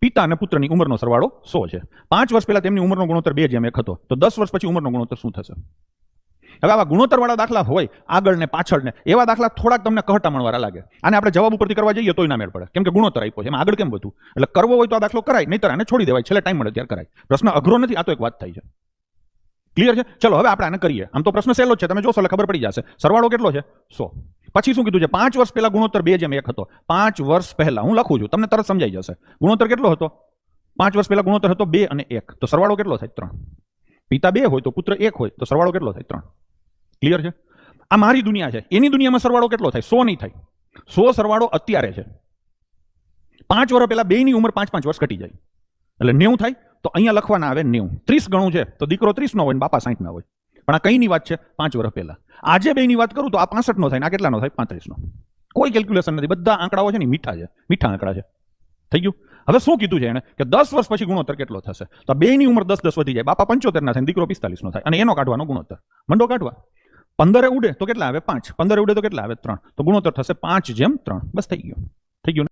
પિતા અને પુત્રની ઉંમરનો સરવાળો 100 છે. 5 વર્ષ પહેલા તેમની ઉંમરનો ગુણોત્તર 2:1 હતો, તો 10 વર્ષ પછી ઉંમરનો ગુણોત્તર શું થશે? હવે આવા ગુણોત્તરવાળા દાખલા હોય આગળ ને પાછળ ને, એવા દાખલા થોડાક તમને કહટામણવાળા લાગે. આને આપણે જવાબ ઉપરથી કરવા જઈએ તોય ના મેળ પડે, કેમ કે ગુણોત્તર આપ્યો છે, એમાં આગળ કેમ બધું. એટલે કરવો હોય તો આ દાખલો કરાય, નહીતર આને છોડી દેવાય, છેલ્લે ટાઈમ મળે ત્યારે કરાય. પ્રશ્ન અઘરો નથી, આ તો એક વાત થાય છે. ક્લિયર છે? ચલો હવે આપણે આને કરીએ. આમ તો પ્રશ્ન સહેલો જ છે, તમે જોશો એટલે ખબર પડી જશે. સરવાળો કેટલો છે? 100. પછી શું કીધું છે? 5 વર્ષ પહેલા ગુણોત્તર 2:1 હતો. 5 વર્ષ પહેલા હું લખું છું, તમને તરત સમજાઈ જશે. ગુણોત્તર કેટલો હતો? 5 વર્ષ પહેલા ગુણોત્તર હતો 2 અને 1, તો સરવાળો કેટલો થાય? 3. પિતા 2 હોય તો પુત્ર 1 હોય તો સરવાળો કેટલો થાય? 3. ક્લિયર છે? આ મારી દુનિયા છે, એની દુનિયામાં સરવાળો કેટલો થાય? 100 નહીં થાય. 100 સરવાળો અત્યારે છે. 5 વર્ષ પહેલા બેયની ઉંમર 5 વર્ષ ઘટી જાય એટલે 90 થાય. તો અહીંયા લખવાના આવે 90. 30 ગણું છે તો દીકરો 30 નો હોય ને બાપા 60 ના હોય. પણ આ કઈની વાત છે? 5 વર્ષ પહેલા. આજે બેયની વાત કરું તો આ 65 નો થાય ને આ કેટલાનો થાય? 35 નો. કોઈ કેલ્ક્યુલેશન નથી, બધા આંકડાઓ છે ને મીઠા છે, મીઠા આંકડા છે. થઈ ગયું? હવે શું કીધું છે એને કે 10 વર્ષ પછી ગુણોત્તર કેટલો થશે? તો બેયની ઉંમર 10 વધી જાય, બાપા 75 ના થાય, દીકરો 45 નો થાય, અને એનો કાઢવાનો ગુણોત્તર. મંડો કાઢવા. 15 ઉડે તો કેટલા આવે? 5. 15 ઉડે તો કેટલા આવે? 3. તો ગુણોત્તર થશે 5:3. બસ થઈ ગયું. થઈ ગયું.